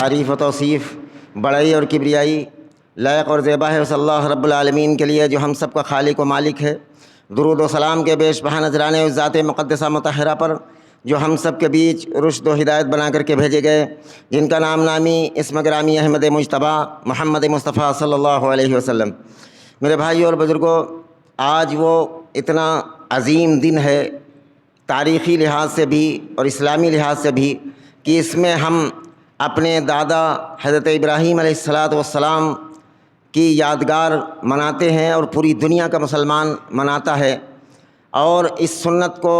تعریف و توصیف بڑائی اور کبریائی لائق اور زیبا ہے اس اللہ رب العالمین کے لیے جو ہم سب کا خالق و مالک ہے۔ درود و سلام کے بیش بہا نذرانے اس ذات مقدسہ مطہرہ پر جو ہم سب کے بیچ رشد و ہدایت بنا کر کے بھیجے گئے، جن کا نام نامی اسم گرامی احمد مجتبیٰ محمد مصطفیٰ صلی اللہ علیہ وسلم۔ میرے بھائیو اور بزرگوں، آج وہ اتنا عظیم دن ہے تاریخی لحاظ سے بھی اور اسلامی لحاظ سے بھی کہ اس میں ہم اپنے دادا حضرت ابراہیم علیہ السلام کی یادگار مناتے ہیں اور پوری دنیا کا مسلمان مناتا ہے۔ اور اس سنت کو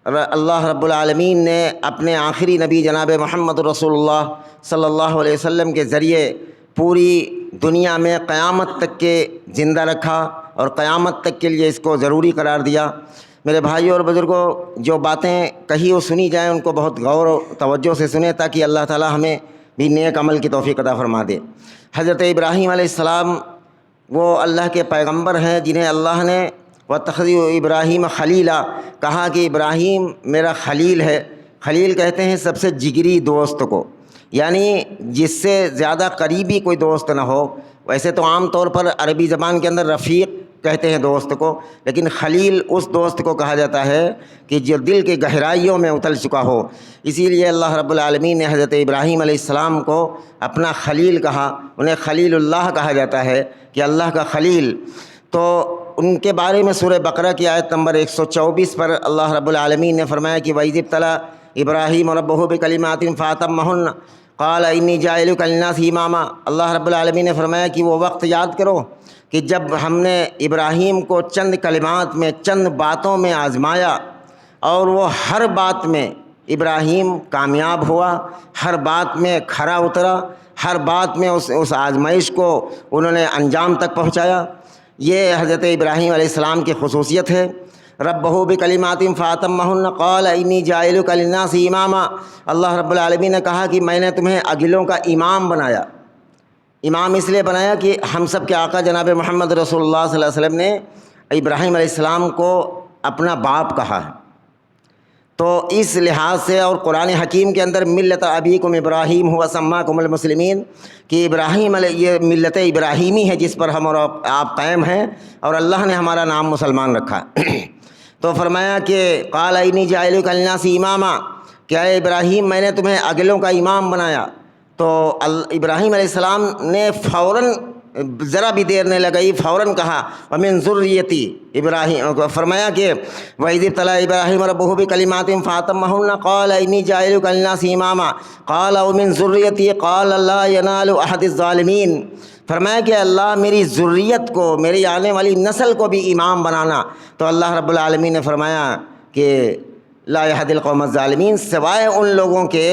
اللہ رب العالمین نے اپنے آخری نبی جناب محمد رسول اللہ صلی اللہ علیہ وسلم کے ذریعے پوری دنیا میں قیامت تک کے زندہ رکھا اور قیامت تک کے لیے اس کو ضروری قرار دیا۔ میرے بھائیوں اور بزرگوں، جو باتیں کہی و سنی جائیں ان کو بہت غور و توجہ سے سنیں تاکہ اللہ تعالی ہمیں بھی نیک عمل کی توفیق عطا فرما دے۔ حضرت ابراہیم علیہ السلام وہ اللہ کے پیغمبر ہیں جنہیں اللہ نے وَاتَّخَذُوا ابراہیم خلیلا کہا کہ ابراہیم میرا خلیل ہے۔ خلیل کہتے ہیں سب سے جگری دوست کو، یعنی جس سے زیادہ قریبی کوئی دوست نہ ہو۔ ویسے تو عام طور پر عربی زبان کے اندر رفیق کہتے ہیں دوست کو، لیکن خلیل اس دوست کو کہا جاتا ہے کہ جو دل کی گہرائیوں میں اتر چکا ہو۔ اسی لیے اللہ رب العالمین نے حضرت ابراہیم علیہ السلام کو اپنا خلیل کہا، انہیں خلیل اللہ کہا جاتا ہے کہ اللہ کا خلیل۔ تو ان کے بارے میں سورہ بقرہ کی آیت نمبر 124 پر اللہ رب العالمین نے فرمایا کہ وَإِذِ ابْتَلَىٰ إِبْرَاهِيمُ رَبُّهُ بِكَلِمَاتٍ فَأَتَمَّهُنَّ قَالَ إِنِّي جَاعِلُكَ لِلنَّاسِ إِمَامًا۔ اللہ رب العالمین نے فرمایا کہ وہ وقت یاد کرو کہ جب ہم نے ابراہیم کو چند کلمات میں، چند باتوں میں آزمایا اور وہ ہر بات میں ابراہیم کامیاب ہوا، ہر بات میں کھرا اترا، ہر بات میں اس آزمائش کو انہوں نے انجام تک پہنچایا۔ یہ حضرت ابراہیم علیہ السلام کی خصوصیت ہے۔ ربہ بکلمات فاتمہن قال انی جاعلک للناس اماما، اللہ رب العالمین نے کہا کہ میں نے تمہیں اگلوں کا امام بنایا۔ امام اس لیے بنایا کہ ہم سب کے آقا جناب محمد رسول اللہ صلی اللہ علیہ وسلم نے ابراہیم علیہ السلام کو اپنا باپ کہا ہے، تو اس لحاظ سے اور قرآن حکیم کے اندر ملت ابیکم ابراہیم ہوا سماکم المسلمین کہ ابراہیم علیہ یہ ملت ابراہیمی ہے جس پر ہم اور آپ قائم ہیں اور اللہ نے ہمارا نام مسلمان رکھا۔ تو فرمایا کہ قال انی جاعلک للناس اماما، کہ اے ابراہیم میں نے تمہیں اگلوں کا امام بنایا۔ تو ابراہیم علیہ السلام نے فوراً، ذرا بھی دیر نہیں لگائی، فوراً کہا ومن ذریتی، ابراہیم فرمایا کہ وَإِذِ ابْتَلَىٰ إِبْرَاهِيمَ رَبُّهُ بِكَلِمَاتٍ فَأَتَمَّهُنَّ قَالَ إِنِّي جَاعِلُكَ لِلنَّاسِ إِمَامًا قَالَ وَمِن ذُرِّيَّتِي قَالَ لَا يَنَالُ أَحَدِ الظَّالِمِينَ۔ فرمایا کہ اللہ میری ذریت کو، میری آنے والی نسل کو بھی امام بنانا۔ تو اللہ رب العالمین نے فرمایا کہ لا يهدي القوم الظالمین، سوائے ان لوگوں کے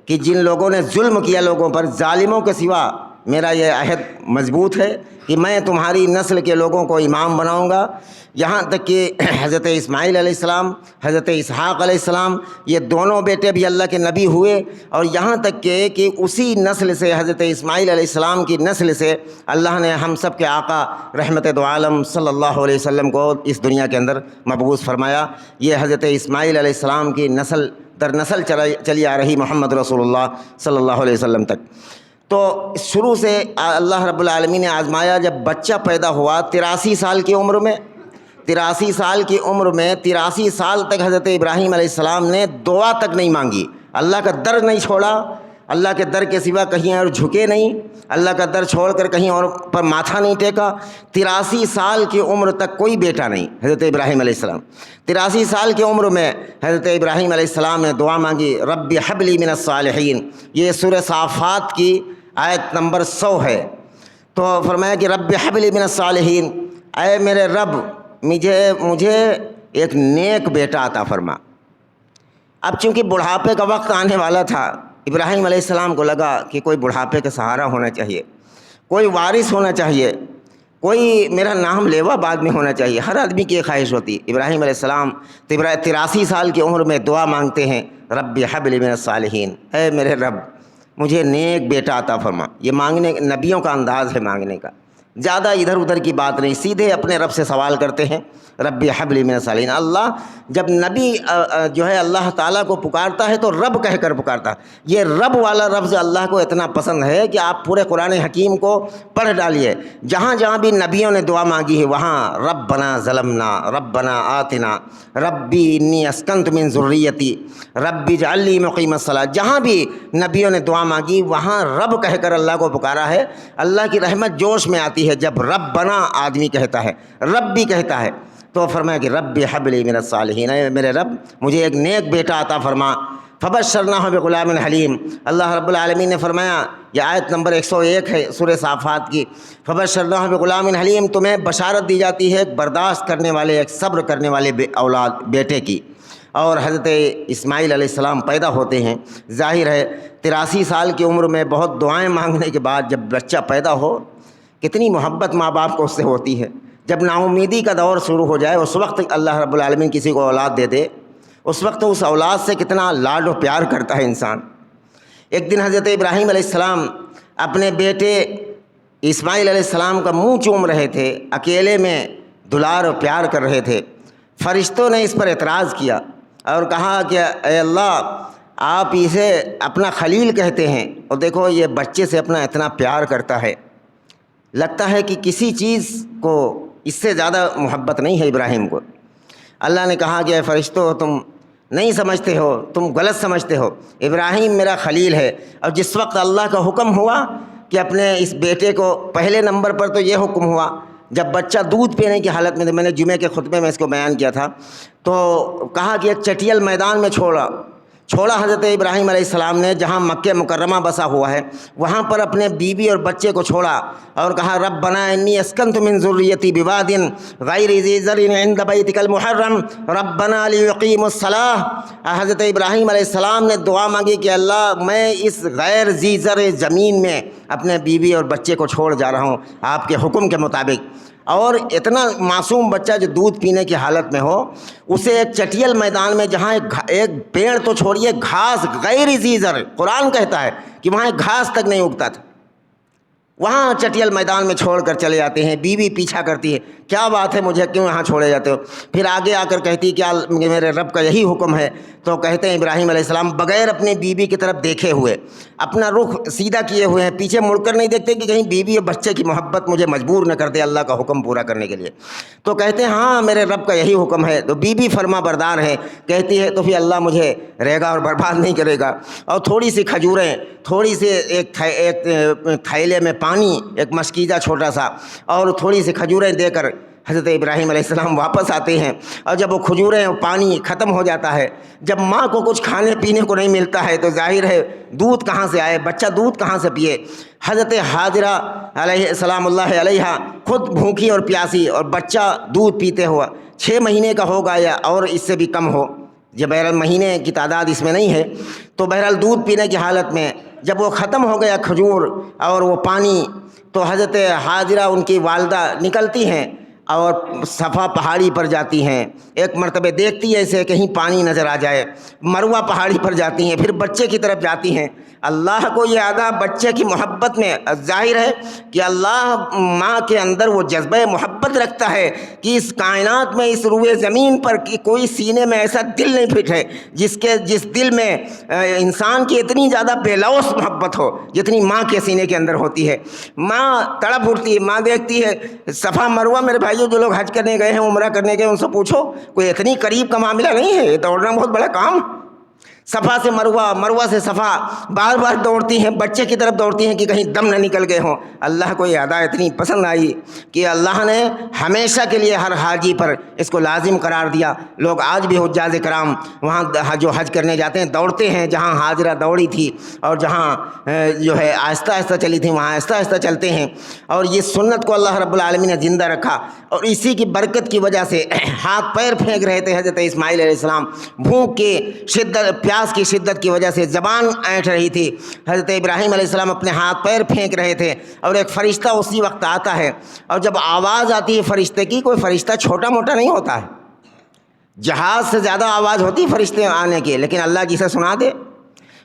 کہ جن لوگوں نے ظلم کیا لوگوں پر، ظالموں کے سوا میرا یہ عہد مضبوط ہے کہ میں تمہاری نسل کے لوگوں کو امام بناؤں گا۔ یہاں تک کہ حضرت اسماعیل علیہ السلام، حضرت اسحاق علیہ السلام، یہ دونوں بیٹے بھی اللہ کے نبی ہوئے، اور یہاں تک کہ اسی نسل سے، حضرت اسماعیل علیہ السلام کی نسل سے اللہ نے ہم سب کے آقا رحمت دو عالم صلی اللہ علیہ وسلم کو اس دنیا کے اندر مبعوث فرمایا۔ یہ حضرت اسماعیل علیہ السلام کی نسل در نسل چلی آ رہی محمد رسول اللہ صلی اللہ علیہ وسلم تک۔ تو شروع سے اللہ رب العالمین نے آزمایا۔ جب بچہ پیدا ہوا 83 سال کی عمر میں، 83 سال کی عمر میں 83 سال تک حضرت ابراہیم علیہ السلام نے دعا تک نہیں مانگی، اللہ کا در نہیں چھوڑا، اللہ کے در کے سوا کہیں اور جھکے نہیں، اللہ کا در چھوڑ کر کہیں اور پر ماتھا نہیں ٹیکا۔ 83 سال کی عمر تک کوئی بیٹا نہیں حضرت ابراہیم علیہ السلام۔ 83 سال کی عمر میں حضرت ابراہیم علیہ السلام نے دعا مانگی، رب ہب لی من الصالحین۔ یہ سورہ صافات کی آیت نمبر 100 ہے۔ تو فرمایا کہ رب ہب لی من الصالحین، اے میرے رب مجھے ایک نیک بیٹا عطا فرما۔ اب چونکہ بڑھاپے کا وقت آنے والا تھا، ابراہیم علیہ السلام کو لگا کہ کوئی بڑھاپے کا سہارا ہونا چاہیے، کوئی وارث ہونا چاہیے، کوئی میرا نام لیوا بعد میں ہونا چاہیے۔ ہر آدمی کی خواہش ہوتی۔ ابراہیم علیہ السلام 83 سال کی عمر میں دعا مانگتے ہیں، رب ہب لی من الصالحین، اے میرے رب مجھے نیک بیٹا عطا فرما۔ یہ مانگنے نبیوں کا انداز ہے مانگنے کا، زیادہ ادھر ادھر کی بات نہیں، سیدھے اپنے رب سے سوال کرتے ہیں ربی حب لی من الصالحین۔ اللہ جب نبی جو ہے اللہ تعالیٰ کو پکارتا ہے تو رب کہہ کر پکارتا ہے۔ یہ رب والا لفظ اللہ کو اتنا پسند ہے کہ آپ پورے قرآن حکیم کو پڑھ ڈالیے، جہاں جہاں بھی نبیوں نے دعا مانگی ہے وہاں ربنا ظلمنا، ربنا آتنا، ربی انی اسکنت من ذریتی، ربی اجعل لی مقیم الصلاۃ، جہاں بھی نبیوں نے دعا مانگی وہاں رب کہہ کر اللہ کو پکارا ہے۔ اللہ کی رحمت جوش میں آتی ہے جب ربنا آدمی کہتا ہے، رب بھی کہتا ہے، تو فرمایا کہ رب حب لی من الصالحین، اے میرے رب مجھے ایک نیک بیٹا عطا فرما۔ فبشرناہ بغلام حلیم، اللہ رب العالمین نے فرمایا، یہ آیت نمبر 101 ہے سورہ صافات کی، فبشرناہ بغلام حلیم، تمہیں بشارت دی جاتی ہے ایک برداشت کرنے والے، ایک صبر کرنے والے اولاد بیٹے کی۔ اور حضرت اسماعیل علیہ السلام پیدا ہوتے ہیں، ظاہر ہے 83 سال کی عمر میں بہت دعائیں مانگنے کے بعد جب بچہ پیدا ہو، کتنی محبت ماں باپ کو اس سے ہوتی ہے۔ جب نا امیدی کا دور شروع ہو جائے، اس وقت اللہ رب العالمین کسی کو اولاد دے دے، اس وقت اس اولاد سے کتنا لاڈ و پیار کرتا ہے انسان۔ ایک دن حضرت ابراہیم علیہ السلام اپنے بیٹے اسماعیل علیہ السلام کا منہ چوم رہے تھے، اکیلے میں دلار و پیار کر رہے تھے۔ فرشتوں نے اس پر اعتراض کیا اور کہا کہ اے اللہ، آپ اسے اپنا خلیل کہتے ہیں اور دیکھو یہ بچے سے اپنا اتنا پیار کرتا ہے، لگتا ہے کہ کسی چیز کو اس سے زیادہ محبت نہیں ہے ابراہیم کو۔ اللہ نے کہا کہ اے فرشتوں، تم نہیں سمجھتے ہو، تم غلط سمجھتے ہو، ابراہیم میرا خلیل ہے۔ اور جس وقت اللہ کا حکم ہوا کہ اپنے اس بیٹے کو، پہلے نمبر پر تو یہ حکم ہوا جب بچہ دودھ پینے کی حالت میں تھا، میں نے جمعے کے خطبے میں اس کو بیان کیا تھا، تو کہا کہ ایک چٹیل میدان میں چھوڑا حضرت ابراہیم علیہ السلام نے، جہاں مکہ مکرمہ بسا ہوا ہے، وہاں پر اپنے بیوی اور بچے کو چھوڑا اور کہا ربنا انی اسکنت من ذریتی بواد غیر ذی زرع عند بیتک المحرم ربنا لیقیموا الصلاۃ۔ حضرت ابراہیم علیہ السلام نے دعا مانگی کہ اللہ میں اس غیر ذی زرع زمین میں اپنے بیوی اور بچے کو چھوڑ جا رہا ہوں آپ کے حکم کے مطابق۔ اور اتنا معصوم بچہ جو دودھ پینے کی حالت میں ہو، اسے ایک چٹیل میدان میں، جہاں ایک پیڑ تو چھوڑیے، گھاس غیر ذی زرع، قرآن کہتا ہے کہ وہاں ایک گھاس تک نہیں اگتا تھا، وہاں چٹیل میدان میں چھوڑ کر چلے جاتے ہیں۔ بیوی پیچھا کرتی ہے، کیا بات ہے، مجھے کیوں یہاں چھوڑے جاتے ہو؟ پھر آگے آ کر کہتی کیا میرے رب کا یہی حکم ہے؟ تو کہتے ہیں ابراہیم علیہ السلام بغیر اپنی بیوی کی طرف دیکھے ہوئے، اپنا رخ سیدھا کیے ہوئے ہیں، پیچھے مڑ کر نہیں دیکھتے کہ کہیں بیوی اور بچے کی محبت مجھے مجبور نہ کر دے اللہ کا حکم پورا کرنے کے لیے۔ تو کہتے ہیں ہاں میرے رب کا یہی حکم ہے۔ تو بیوی فرما بردار ہے، کہتی ہے تو پھر اللہ مجھے رہے گا اور برباد نہیں کرے گا۔ اور تھوڑی سی کھجوریں، تھوڑی سی ایک تھیلے میں پانی، ایک مشکیزہ چھوٹا سا، اور تھوڑی سی کھجوریں دے کر حضرت ابراہیم علیہ السلام واپس آتے ہیں۔ اور جب وہ کھجوریں اور پانی ختم ہو جاتا ہے، جب ماں کو کچھ کھانے پینے کو نہیں ملتا ہے، تو ظاہر ہے دودھ کہاں سے آئے، بچہ دودھ کہاں سے پیے؟ حضرت حاجرہ علیہ السلام اللہ علیہ خود بھوکی اور پیاسی، اور بچہ دودھ پیتے ہوا 6 مہینے کا ہوگا یا اور اس سے بھی کم ہو، یہ بہرحال مہینے کی تعداد اس میں نہیں ہے، تو بہرحال دودھ پینے کی حالت میں جب وہ ختم ہو گیا کھجور اور وہ پانی، تو حضرت حاجرہ ان کی والدہ نکلتی ہیں اور صفا پہاڑی پر جاتی ہیں۔ ایک مرتبہ دیکھتی ہے اسے کہیں پانی نظر آ جائے، مروہ پہاڑی پر جاتی ہیں، پھر بچے کی طرف جاتی ہیں۔ اللہ کو یہ ادا بچے کی محبت میں ظاہر ہے کہ اللہ ماں کے اندر وہ جذبہ محبت رکھتا ہے کہ اس کائنات میں، اس روئے زمین پر کہ کوئی سینے میں ایسا دل نہیں پھٹے جس دل میں انسان کی اتنی زیادہ بے لوث محبت ہو جتنی ماں کے سینے کے اندر ہوتی ہے۔ ماں تڑپ اٹھتی ہے، ماں دیکھتی ہے صفا مروہ، میرے بھائیوں جو لوگ حج کرنے گئے ہیں، عمرہ کرنے گئے، ان سے پوچھو کوئی اتنی قریب کا معاملہ نہیں ہے، یہ دوڑنا بہت بڑا کام۔ صفا سے مروہ، مروہ سے صفا، بار بار دوڑتی ہیں، بچے کی طرف دوڑتی ہیں کہ کہیں دم نہ نکل گئے ہوں۔ اللہ کو یہ ادا اتنی پسند آئی کہ اللہ نے ہمیشہ کے لیے ہر حاجی پر اس کو لازم قرار دیا۔ لوگ آج بھی حجاج کرام وہاں جو حج کرنے جاتے ہیں دوڑتے ہیں، جہاں حاجرہ دوڑی تھی اور جہاں جو ہے آہستہ آہستہ چلی تھی وہاں آہستہ آہستہ چلتے ہیں۔ اور یہ سنت کو اللہ رب العالمین نے زندہ رکھا، اور اسی کی برکت کی وجہ سے ہاتھ پیر پھینک رہے تھے حضرت اسماعیل علیہ السلام، بھوک کی شدت، پیاس کی شدت کی وجہ سے زبان اینٹھ رہی تھی۔ حضرت ابراہیم علیہ السلام اپنے ہاتھ پیر پھینک رہے تھے، اور ایک فرشتہ اسی وقت آتا ہے، اور جب آواز آتی ہے فرشتے کی، کوئی فرشتہ چھوٹا موٹا نہیں ہوتا ہے، جہاز سے زیادہ آواز ہوتی ہے فرشتے آنے کی، لیکن اللہ جسے سنا دے۔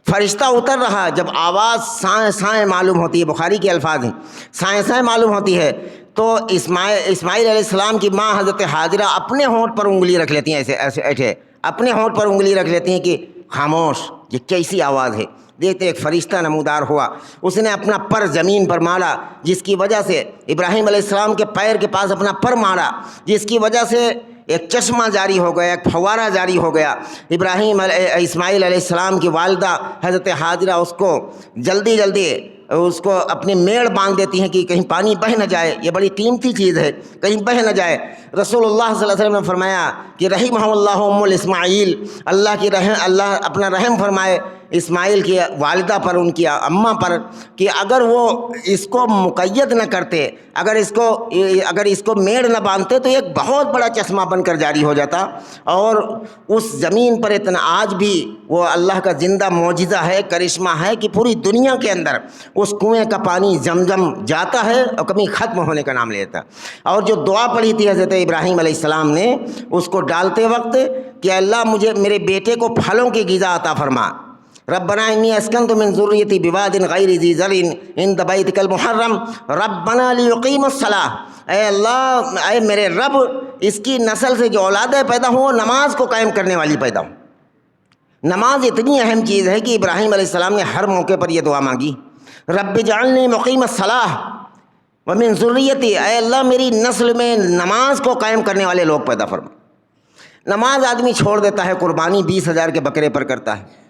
فرشتہ اتر رہا، جب آواز سائیں سائیں معلوم ہوتی ہے، بخاری کے الفاظ ہیں، سائیں سائیں معلوم ہوتی ہے، تو اسماعیل علیہ السلام کی ماں حضرت حاجرہ اپنے ہونٹ پر انگلی رکھ لیتی ہیں، ایسے ایسے اپنے ہونٹ پر انگلی رکھ لیتی ہیں کہ خاموش، یہ کیسی آواز ہے؟ دیکھتے ایک فرشتہ نمودار ہوا، اس نے اپنا پر زمین پر مارا، جس کی وجہ سے ابراہیم علیہ السلام کے پیر کے پاس اپنا پر مارا، جس کی وجہ سے ایک چشمہ جاری ہو گیا، ایک فوارہ جاری ہو گیا۔ اسماعیل علیہ السلام کی والدہ حضرت حاجرہ اس کو جلدی اس کو اپنی میڑ باندھ دیتی ہیں کہ کہیں پانی بہہ نہ جائے، یہ بڑی قیمتی چیز ہے، کہیں بہہ نہ جائے۔ رسول اللہ صلی اللہ علیہ وسلم نے فرمایا کہ رحمہ اللہ ام الاسماعیل، اللہ اپنا رحم فرمائے اسماعیل کی والدہ پر، ان کی اماں پر، کہ اگر وہ اس کو مقید نہ کرتے، اگر اس کو میڑ نہ باندھتے تو ایک بہت بڑا چشمہ بن کر جاری ہو جاتا۔ اور اس زمین پر اتنا آج بھی وہ اللہ کا زندہ معجزہ ہے، کرشمہ ہے کہ پوری دنیا کے اندر اس کنویں کا پانی زمزم جاتا ہے اور کبھی ختم ہونے کا نام لیتا۔ اور جو دعا پڑھی تھی حضرت ابراہیم علیہ السلام نے اس کو ڈالتے وقت کہ اللہ مجھے میرے بیٹے کو پھلوں کی غذا عطا فرما، ربنا انی اسکنت من ذریتی بواد غیر ذی زرع عند بیتک المحرم ربنا لیقیموا الصلاۃ، اے اللہ، اے میرے رب، اس کی نسل سے جو اولادیں پیدا ہوں وہ نماز کو قائم کرنے والی پیدا ہوں۔ نماز اتنی اہم چیز ہے کہ ابراہیم علیہ السلام نے ہر موقع پر یہ دعا مانگی، رب اجعلنی مقیم الصلاۃ ومن ذریتی، اے اللہ میری نسل میں نماز کو قائم کرنے والے لوگ پیدا فرما۔ نماز آدمی چھوڑ دیتا ہے، قربانی 20,000 کے بکرے پر کرتا ہے۔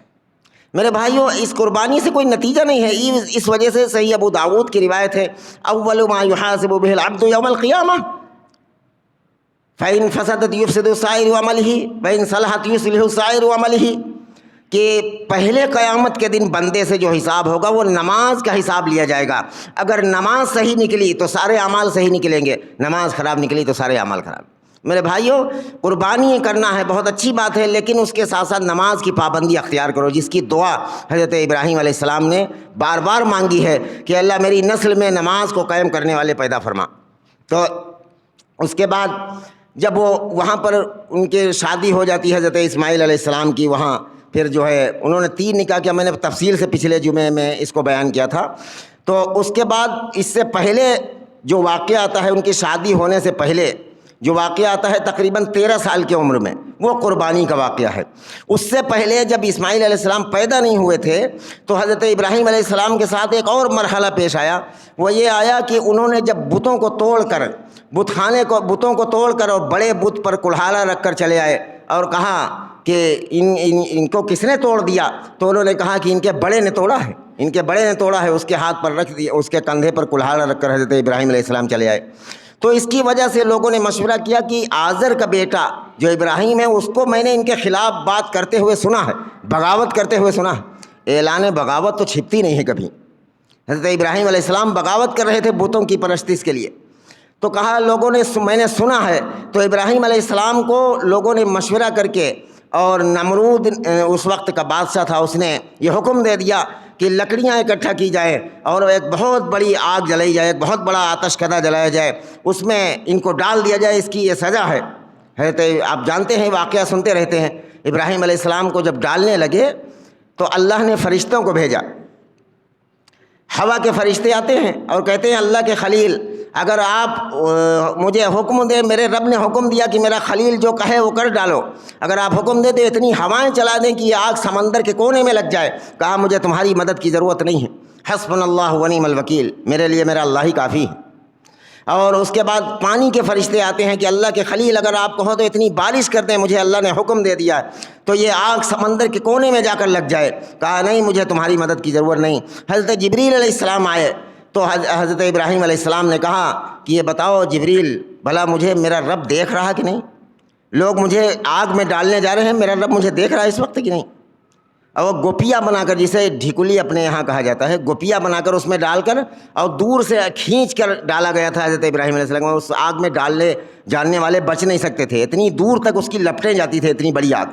میرے بھائیوں، اس قربانی سے کوئی نتیجہ نہیں ہے۔ اس وجہ سے صحیح ابو داؤد کی روایت ہے، اول ما یحاسب به العبد یوم القیامہ فإن فسدت یفسد سائر عملہ وإن صلحت یصلح سائر عملہ، کہ پہلے قیامت کے دن بندے سے جو حساب ہوگا وہ نماز کا حساب لیا جائے گا۔ اگر نماز صحیح نکلی تو سارے اعمال صحیح نکلیں گے، نماز خراب نکلی تو سارے اعمال خراب۔ میرے بھائیوں، قربانی کرنا ہے بہت اچھی بات ہے، لیکن اس کے ساتھ ساتھ نماز کی پابندی اختیار کرو، جس کی دعا حضرت ابراہیم علیہ السلام نے بار بار مانگی ہے کہ اللہ میری نسل میں نماز کو قائم کرنے والے پیدا فرما۔ تو اس کے بعد جب وہ وہاں پر ان کے شادی ہو جاتی ہے حضرت اسماعیل علیہ السلام کی، وہاں پھر جو ہے انہوں نے 3 نکاح کیا، میں نے تفصیل سے پچھلے جمعے میں اس کو بیان کیا تھا۔ تو اس کے بعد اس سے پہلے جو واقعہ آتا ہے، ان کی شادی ہونے سے پہلے جو واقعہ آتا ہے تقریباً 13 سال کی عمر میں، وہ قربانی کا واقعہ ہے۔ اس سے پہلے جب اسماعیل علیہ السلام پیدا نہیں ہوئے تھے تو حضرت ابراہیم علیہ السلام کے ساتھ ایک اور مرحلہ پیش آیا۔ وہ یہ آیا کہ انہوں نے جب بتوں کو توڑ کر، بتوں کو توڑ کر اور بڑے بت پر کلہاڑا رکھ کر چلے آئے اور کہا کہ ان کو کس نے توڑ دیا؟ تو انہوں نے کہا کہ ان کے بڑے نے توڑا ہے، ان کے بڑے نے توڑا ہے۔ اس کے ہاتھ پر رکھ دیا، اس کے کندھے پر کلہاڑا رکھ کر حضرت ابراہیم علیہ السلام چلے آئے۔ تو اس کی وجہ سے لوگوں نے مشورہ کیا کہ آزر کا بیٹا جو ابراہیم ہے، اس کو میں نے ان کے خلاف بات کرتے ہوئے سنا ہے، بغاوت کرتے ہوئے سنا ہے۔ اعلان بغاوت تو چھپتی نہیں ہے کبھی۔ حضرت ابراہیم علیہ السلام بغاوت کر رہے تھے بتوں کی پرستش کے لیے، تو کہا لوگوں نے، میں نے سنا ہے۔ تو ابراہیم علیہ السلام کو لوگوں نے مشورہ کر کے، اور نمرود اس وقت کا بادشاہ تھا، اس نے یہ حکم دے دیا کہ لکڑیاں اکٹھا کی جائیں اور ایک بہت بڑی آگ جلائی جائے، ایک بہت بڑا آتش کدہ جلایا جائے، اس میں ان کو ڈال دیا جائے، اس کی یہ سزا ہے۔ آپ جانتے ہیں، واقعہ سنتے رہتے ہیں، ابراہیم علیہ السلام کو جب ڈالنے لگے تو اللہ نے فرشتوں کو بھیجا۔ ہوا کے فرشتے آتے ہیں اور کہتے ہیں اللہ کے خلیل، اگر آپ مجھے حکم دیں، میرے رب نے حکم دیا کہ میرا خلیل جو کہے وہ کر ڈالو، اگر آپ حکم دیں تو اتنی ہوائیں چلا دیں کہ یہ آگ سمندر کے کونے میں لگ جائے۔ کہا مجھے تمہاری مدد کی ضرورت نہیں ہے، حسبنا اللہ ونعم الوکیل، میرے لیے میرا اللہ ہی کافی ہے۔ اور اس کے بعد پانی کے فرشتے آتے ہیں کہ اللہ کے خلیل اگر آپ کہو تو اتنی بارش کر دیں، مجھے اللہ نے حکم دے دیا ہے تو یہ آگ سمندر کے کونے میں جا کر لگ جائے۔ کہا نہیں، مجھے تمہاری مدد کی ضرورت نہیں۔ حضرت جبریل علیہ السلام آئے تو حضرت ابراہیم علیہ السلام نے کہا کہ یہ بتاؤ جبریل، بھلا مجھے میرا رب دیکھ رہا کہ نہیں؟ لوگ مجھے آگ میں ڈالنے جا رہے ہیں، میرا رب مجھے دیکھ رہا ہے اس وقت کہ نہیں؟ اور وہ گوپیا بنا کر، جسے ڈھیکلی اپنے یہاں کہا جاتا ہے، گوپیا بنا کر اس میں ڈال کر اور دور سے کھینچ کر ڈالا گیا تھا حضرت ابراہیم علیہ السلام۔ اس آگ میں ڈالنے جاننے والے بچ نہیں سکتے تھے، اتنی دور تک اس کی لپٹیں جاتی تھی، اتنی بڑی آگ۔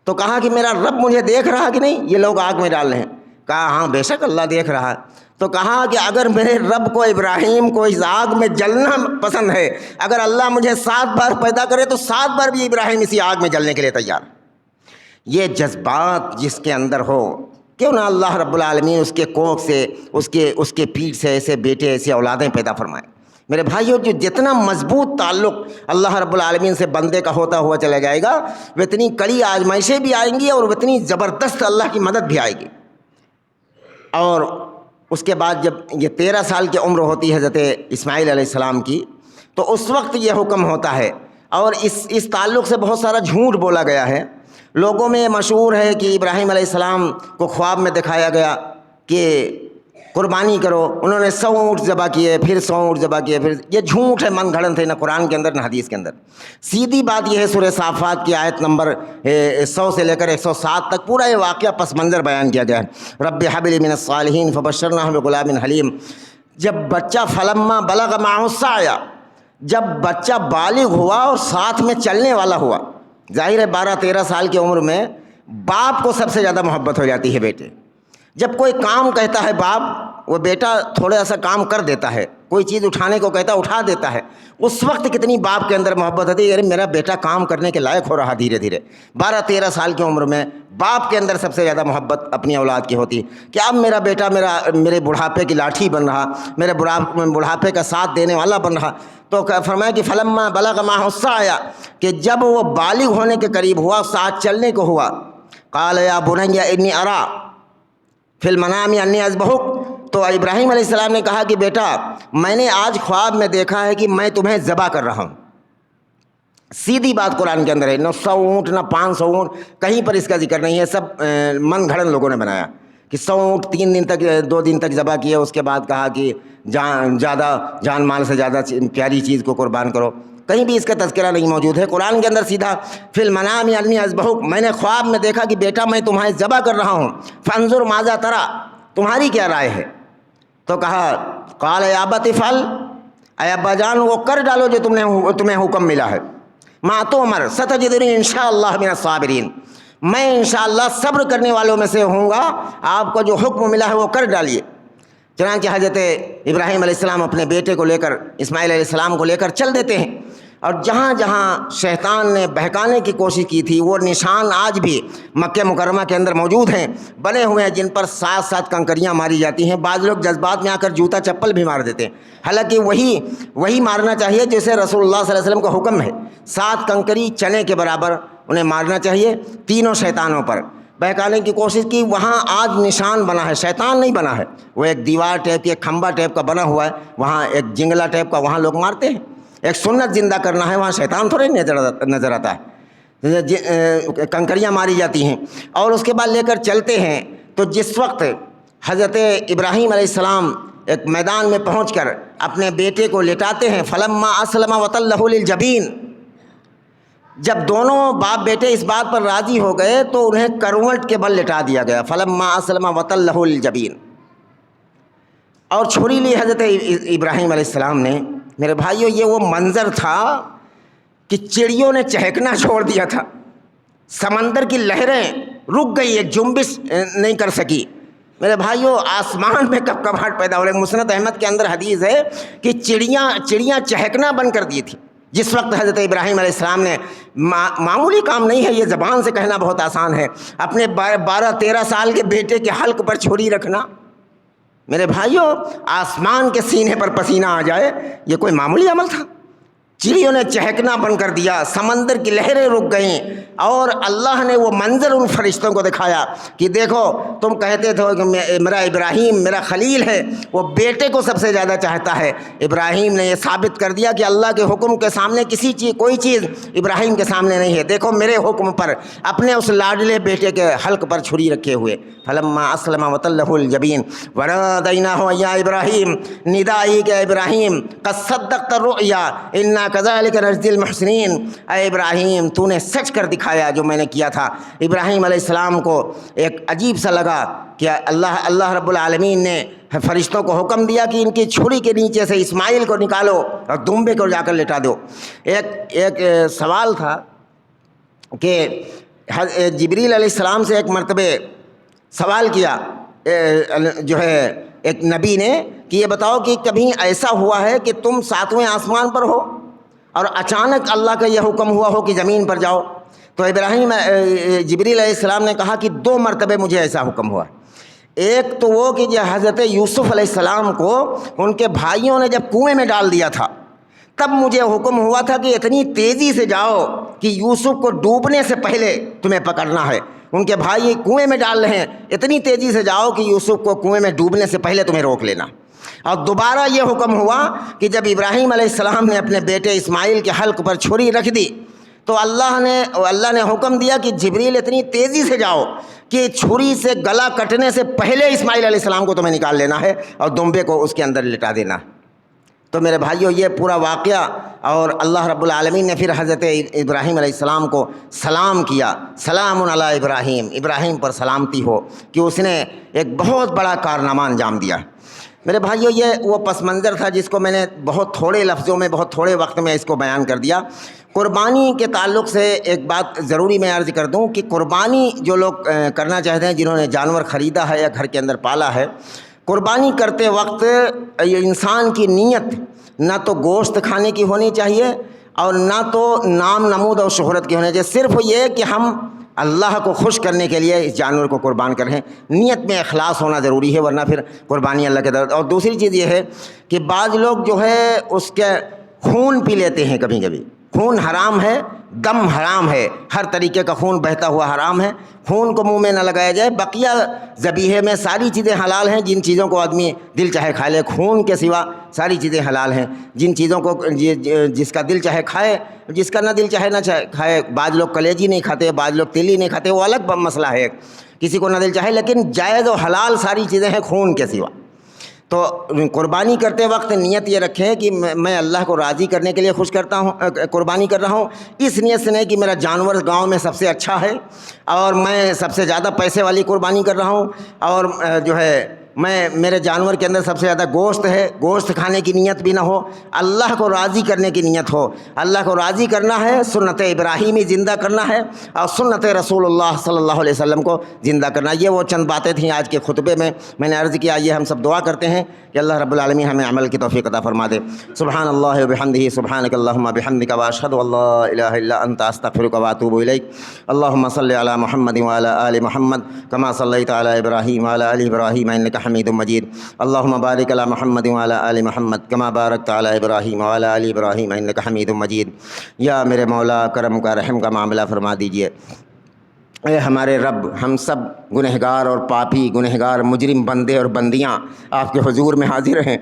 تو کہا کہ میرا رب مجھے دیکھ رہا کہ نہیں، یہ لوگ آگ میں ڈال رہے ہیں؟ کہا ہاں بے شک اللہ دیکھ رہا ہے۔ تو کہا کہ اگر میرے رب کو ابراہیم کو اس آگ میں جلنا پسند ہے، اگر اللہ مجھے 7 بار پیدا کرے تو 7 بار بھی ابراہیم اسی آگ میں جلنے کے لیے تیار۔ یہ جذبات جس کے اندر ہو، کیوں نہ اللہ رب العالمین اس کے کوکھ سے، اس کے پیٹ سے ایسے بیٹے، ایسے اولادیں پیدا فرمائے۔ میرے بھائیوں جو جتنا مضبوط تعلق اللہ رب العالمین سے بندے کا ہوتا ہوا چلا جائے گا، وہ اتنی کڑی آزمائشیں بھی آئیں گی اور اتنی زبردست اللہ کی مدد بھی آئے گی۔ اور اس کے بعد جب یہ 13 سال کی عمر ہوتی ہے حضرت اسماعیل علیہ السلام کی، تو اس وقت یہ حکم ہوتا ہے۔ اور اس تعلق سے بہت سارا جھوٹ بولا گیا ہے۔ لوگوں میں مشہور ہے کہ ابراہیم علیہ السلام کو خواب میں دکھایا گیا کہ قربانی کرو، انہوں نے 100 اونٹ ذبح کیے، پھر 100 اونٹ ذبح کیے، پھر یہ جھوٹ ہے، من گھڑن تھے، نہ قرآن کے اندر نہ حدیث کے اندر۔ سیدھی بات یہ ہے، سورہ صافات کی آیت نمبر 100 سے لے کر 107 تک پورا یہ واقعہ پس منظر بیان کیا گیا ہے۔ رب حب لی من الصالحین فبشرناہ بغلام حلیم۔ جب بچہ فلما بلغ معہ السعی، جب بچہ بالغ ہوا اور ساتھ میں چلنے والا ہوا، ظاہر ہے 12-13 سال کی عمر میں باپ کو سب سے زیادہ محبت ہو جاتی ہے بیٹے۔ جب کوئی کام کہتا ہے باپ، وہ بیٹا تھوڑا سا کام کر دیتا ہے، کوئی چیز اٹھانے کو کہتا ہے اٹھا دیتا ہے۔ اس وقت کتنی باپ کے اندر محبت ہوتی ہے، یعنی میرا بیٹا کام کرنے کے لائق ہو رہا دھیرے دھیرے۔ 12-13 سال کی عمر میں باپ کے اندر سب سے زیادہ محبت اپنی اولاد کی ہوتی ہے کہ اب میرا بیٹا میرے بڑھاپے کی لاٹھی بن رہا، میرے بڑھاپے کا ساتھ دینے والا بن رہا۔ تو فرمایا کہ فلما بلغ معہ السعی، کہ جب وہ بالغ ہونے کے قریب ہوا، ساتھ چلنے کو ہوا، قال یا بنی انی ارا فی المنام انی اذبحک، تو ابراہیم علیہ السلام نے کہا کہ بیٹا میں نے آج خواب میں دیکھا ہے کہ میں تمہیں ذبح کر رہا ہوں۔ سیدھی بات قرآن کے اندر ہے، نہ 100 اونٹ نہ 500 اونٹ، کہیں پر اس کا ذکر نہیں ہے، سب من گھڑن لوگوں نے بنایا کہ 100 اونٹ 3 دن تک 2 دن تک ذبح کیا، اس کے بعد کہا کہ جان مال سے زیادہ پیاری چیز کو قربان کرو۔ کہیں بھی اس کا تذکرہ نہیں موجود ہے قرآن کے اندر، سیدھا فی المنام انی اذبحک، میں نے خواب میں دیکھا کہ بیٹا میں تمہیں ذبح کر رہا ہوں، فانظر ماذا تری، تمہاری کیا رائے ہے؟ تو کہا قال یا ابت افعل، اے ابا جان وہ کر ڈالو جو تمہیں حکم ملا ہے، ما تؤمر ستجدنی انشاءاللہ من الصابرین، میں انشاءاللہ صبر کرنے والوں میں سے ہوں گا، آپ کو جو حکم ملا ہے وہ کر ڈالیے۔ چنانچہ حضرت ابراہیم علیہ السلام اپنے بیٹے کو لے کر، اسماعیل علیہ السلام کو لے کر چل دیتے ہیں، اور جہاں جہاں شیطان نے بہکانے کی کوشش کی تھی وہ نشان آج بھی مکہ مکرمہ کے اندر موجود ہیں، بنے ہوئے ہیں، جن پر 7 کنکریاں ماری جاتی ہیں۔ بعض لوگ جذبات میں آ کر جوتا چپل بھی مار دیتے ہیں، حالانکہ وہی مارنا چاہیے جیسے رسول اللہ صلی اللہ علیہ وسلم کا حکم ہے، 7 کنکری چنے کے برابر انہیں مارنا چاہیے تینوں شیطانوں پر۔ بہکانے کی کوشش کی، وہاں آج نشان بنا ہے، شیطان نہیں بنا ہے، وہ ایک دیوار ٹائپ کی، ایک کھمبا ٹائپ کا بنا ہوا ہے، وہاں ایک جنگلا ٹائپ کا، وہاں لوگ مارتے ہیں۔ ایک سنت زندہ کرنا ہے، وہاں شیطان تھوڑے نظر آتا ہے، کنکریاں ماری جاتی ہیں۔ اور اس کے بعد لے کر چلتے ہیں، تو جس وقت حضرت ابراہیم علیہ السلام ایک میدان میں پہنچ کر اپنے بیٹے کو لٹاتے ہیں، فلما اسلم وتلہ للجبین، جب دونوں باپ بیٹے اس بات پر راضی ہو گئے تو انہیں کروٹ کے بل لٹا دیا گیا، فلما اسلم وتلہ للجبین، اور چھری لی حضرت ابراہیم علیہ السلام نے۔ میرے بھائیو یہ وہ منظر تھا کہ چڑیوں نے چہکنا چھوڑ دیا تھا، سمندر کی لہریں رک گئی، ایک جنبش نہیں کر سکی۔ میرے بھائیو آسمان میں کپکپاہٹ پیدا ہو رہی۔ مسند احمد کے اندر حدیث ہے کہ چڑیاں چہکنا بند کر دی تھی جس وقت حضرت ابراہیم علیہ السلام نے، معمولی کام نہیں ہے یہ، زبان سے کہنا بہت آسان ہے، اپنے 12-13 سال کے بیٹے کے حلق پر چھری رکھنا۔ میرے بھائیوں آسمان کے سینے پر پسینہ آ جائے، یہ کوئی معمولی عمل تھا؟ چڑیوں نے چہکنا بند کر دیا، سمندر کی لہریں رک گئیں، اور اللہ نے وہ منظر ان فرشتوں کو دکھایا کہ دیکھو تم کہتے تھے کہ میرا ابراہیم میرا خلیل ہے، وہ بیٹے کو سب سے زیادہ چاہتا ہے۔ ابراہیم نے یہ ثابت کر دیا کہ اللہ کے حکم کے سامنے کوئی چیز ابراہیم کے سامنے نہیں ہے۔ دیکھو میرے حکم پر اپنے اس لاڈلے بیٹے کے حلق پر چھری رکھے ہوئے، فلما اسلم وتلہ الجبین ونادیناہ یا ابراہیم، ندائی کہ ابراہیم قد صدقت الرؤیا انا کذالک نجزی المحسنین، اے ابراہیم تو نے سچ کر دکھایا جو میں نے کیا تھا۔ ابراہیم علیہ السلام کو ایک عجیب سا لگا کہ اللہ رب العالمین نے فرشتوں کو حکم دیا کہ ان کی چھری کے نیچے سے اسماعیل کو نکالو اور دمبے کو جا کر لٹا دو۔ ایک سوال تھا کہ جبریل علیہ السلام سے ایک مرتبہ سوال کیا جو ہے ایک نبی نے کہ یہ بتاؤ کہ کبھی ایسا ہوا ہے کہ تم 7ویں آسمان پر ہو اور اچانک اللہ کا یہ حکم ہوا ہو کہ زمین پر جاؤ؟ تو جبریل علیہ السلام نے کہا کہ 2 مرتبہ مجھے ایسا حکم ہوا۔ ایک تو وہ کہ جو حضرت یوسف علیہ السلام کو ان کے بھائیوں نے جب کنویں میں ڈال دیا تھا تب مجھے حکم ہوا تھا کہ اتنی تیزی سے جاؤ کہ یوسف کو ڈوبنے سے پہلے تمہیں پکڑنا ہے. ان کے بھائی کنویں میں ڈال رہے ہیں, اتنی تیزی سے جاؤ کہ یوسف کو کنویں میں ڈوبنے سے پہلے تمہیں روک لینا. اور دوبارہ یہ حکم ہوا کہ جب ابراہیم علیہ السلام نے اپنے بیٹے اسماعیل کے حلق پر چھری رکھ دی تو اللہ نے حکم دیا کہ جبریل اتنی تیزی سے جاؤ کہ چھری سے گلا کٹنے سے پہلے اسماعیل علیہ السلام کو تمہیں نکال لینا ہے اور دمبے کو اس کے اندر لٹا دینا. تو میرے بھائیوں یہ پورا واقعہ, اور اللہ رب العالمین نے پھر حضرت ابراہیم علیہ السلام کو سلام کیا, سلام علی ابراہیم, ابراہیم پر سلامتی ہو, کہ اس نے ایک بہت بڑا کارنامہ انجام دیا. میرے بھائیوں یہ وہ پس منظر تھا جس کو میں نے بہت تھوڑے لفظوں میں بہت تھوڑے وقت میں اس کو بیان کر دیا. قربانی کے تعلق سے ایک بات ضروری میں عرض کر دوں کہ قربانی جو لوگ کرنا چاہتے ہیں, جنہوں نے جانور خریدا ہے یا گھر کے اندر پالا ہے, قربانی کرتے وقت انسان کی نیت نہ تو گوشت کھانے کی ہونی چاہیے اور نہ تو نام نمود اور شہرت کی ہونی چاہیے, صرف یہ کہ ہم اللہ کو خوش کرنے کے لیے اس جانور کو قربان کریں. نیت میں اخلاص ہونا ضروری ہے, ورنہ پھر قربانی اللہ کے در. اور دوسری چیز یہ ہے کہ بعض لوگ جو ہے اس کے خون پی لیتے ہیں کبھی کبھی. خون حرام ہے, دم حرام ہے, ہر طریقے کا خون بہتا ہوا حرام ہے. خون کو منہ میں نہ لگایا جائے. بقیہ ذبیحے میں ساری چیزیں حلال ہیں, جن چیزوں کو آدمی دل چاہے کھا لے. خون کے سوا ساری چیزیں حلال ہیں, جن چیزوں کو جس کا دل چاہے کھائے, جس کا نہ دل چاہے نہ کھائے. بعض لوگ کلیجی نہیں کھاتے, بعض لوگ تیلی نہیں کھاتے, وہ الگ مسئلہ ہے, کسی کو نہ دل چاہے, لیکن جائز و حلال ساری چیزیں ہیں خون کے سوا. تو قربانی کرتے وقت نیت یہ رکھیں کہ میں اللہ کو راضی کرنے کے لیے قربانی کر رہا ہوں. اس نیت سے نہیں کہ میرا جانور گاؤں میں سب سے اچھا ہے اور میں سب سے زیادہ پیسے والی قربانی کر رہا ہوں, اور جو ہے میرے جانور کے اندر سب سے زیادہ گوشت ہے, گوشت کھانے کی نیت بھی نہ ہو. اللہ کو راضی کرنے کی نیت ہو. اللہ کو راضی کرنا ہے, سنت ابراہیمی زندہ کرنا ہے, اور سنت رسول اللہ صلی اللہ علیہ وسلم کو زندہ کرنا. یہ وہ چند باتیں تھیں آج کے خطبے میں نے عرض کیا. یہ ہم سب دعا کرتے ہیں کہ اللہ رب العالمین ہمیں عمل کی توفیق عطا فرما دے. سبحان اللہ و بحمدہ, سبحانک اللہم بحمدک, واشہد ان لا الہ الا انت, استغفرک واتوب الیک. اللہم صلی علی محمد وعلی آل محمد کما صلیت علی ابراہیم وعلی آل ابراہیم انک حمید مجید. اللہم بارک علی محمد وعلی آل محمد کما بارکت علی ابراہیم وعلی آل ابراہیم انک حمید مجید. یا میرے مولا کرم کا رحم کا معاملہ فرما دیجئے. اے ہمارے رب, ہم سب گنہگار اور پاپی, گنہگار مجرم بندے اور بندیاں آپ کے حضور میں حاضر ہیں.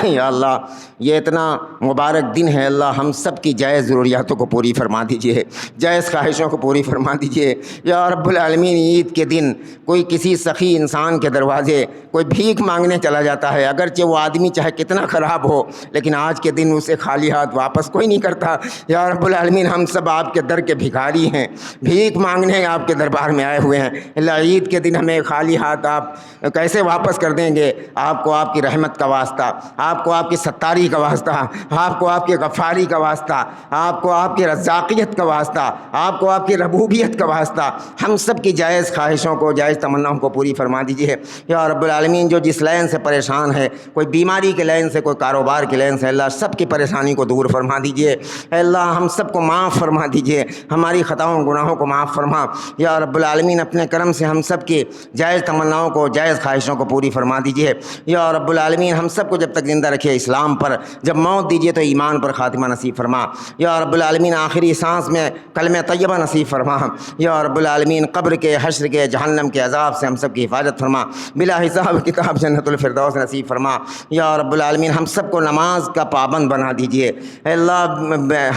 یا اللہ یہ اتنا مبارک دن ہے, اللہ ہم سب کی جائز ضروریاتوں کو پوری فرما دیجئے, جائز خواہشوں کو پوری فرما دیجئے. یا رب العالمین عید کے دن کوئی کسی سخی انسان کے دروازے کوئی بھیک مانگنے چلا جاتا ہے, اگرچہ وہ آدمی چاہے کتنا خراب ہو, لیکن آج کے دن اسے خالی ہاتھ واپس کوئی نہیں کرتا. یا رب العالمین ہم سب آپ کے در کے بھکاری ہیں, بھیک مانگنے آپ کے دربار میں آئے ہوئے ہیں. اللہ عید کے دن ہمیں خالی ہاتھ آپ کیسے واپس کر دیں گے؟ آپ کو آپ کی رحمت کا واسطہ, آپ کو آپ کی ستاری کا واسطہ, آپ کو آپ کی غفاری کا واسطہ, آپ کو آپ کی رزاقیت کا واسطہ, آپ کو آپ کی ربوبیت کا واسطہ, ہم سب کی جائز خواہشوں کو, جائز تمناؤں کو پوری فرما دیجیے. یا رب العالمین جو جس لائن سے پریشان ہے, کوئی بیماری کے لائن سے, کوئی کاروبار کے لائن سے, اللہ سب کی پریشانی کو دور فرما دیجیے. اللہ ہم سب کو معاف فرما دیجیے, ہماری خطاؤں گناہوں کو معاف فرما. یا رب العالمین اپنے کرم سے ہم سب کی جائز تمناؤں کو, جائز خواہشوں کو پوری فرما دیجیے. یا رب العالمین ہم سب کو جب تک زندہ رکھے اسلام پر, جب موت دیجیے تو ایمان پر خاتمہ نصیب فرما. یا رب العالمین آخری سانس میں کلمہ طیبہ نصیب فرما. یا رب العالمین قبر کے, حشر کے, جہنم کے عذاب سے ہم سب کی حفاظت فرما. بلا حساب کتاب جنت الفردوس نصیب فرما. یا رب العالمین ہم سب کو نماز کا پابند بنا دیجیے. اے اللہ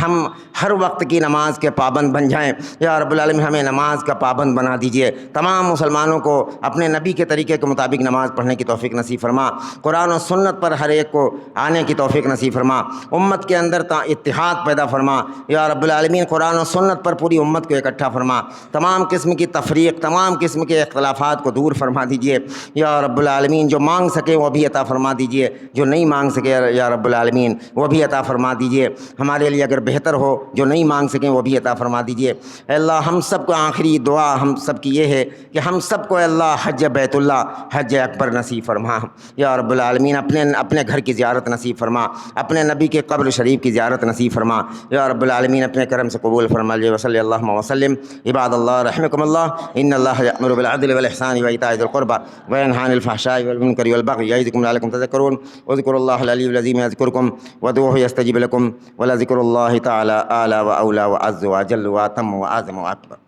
ہم ہر وقت کی نماز کے پابند بن جائیں. یا رب العالمین ہمیں نماز کا پابند بنا دیجیے. تمام مسلمانوں کو اپنے نبی کے طریقے کے مطابق نماز پڑھنے کی توفیق نصیب فرما. قرآن و سنت پر ہر ایک کو آنے کی توفیق نصیب فرما. امت کے اندر اتحاد پیدا فرما. یا رب العالمین قرآن و سنت پر پوری امت کو اکٹھا فرما. تمام قسم کی تفریق, تمام قسم کے اختلافات کو دور فرما دیجیے. یا رب العالمین جو مانگ سکے وہ بھی عطا فرما دیجیے, جو نہیں مانگ سکے یا رب العالمین وہ بھی عطا فرما دیجیے. ہمارے لیے اگر بہتر ہو جو نہیں مانگ سکیں وہ بھی عطا فرما دیجیے. اے اللہ ہم سب کو آخری دعا ہم سب کی یہ ہے کہ ہم سب کو اللہ حج بیت اللہ حج اکبر نصیب فرما. یا رب العالمین اپنے گھر کی زیارت نصیب فرما, اپنے نبی کے قبر شریف کی زیارت نصیب فرما. یا رب العالمین اپنے کرم سے قبول فرما لیجیے. وصلی اللہ وسلم. عباد اللہ رحمکم اللہ, ان اللہ یأمر بالعدل والإحسان وإیتاء ذی القربى وینہی عن الفحشاء والمنکر والبغی یعظکم لعلکم تذکرون. اذکروا اللہ العلی العظیم یذکرکم وادعوہ یستجب لکم ولذکر اللہ تعالی اعلی واولی واعز واجل واتم واعظم واکبر.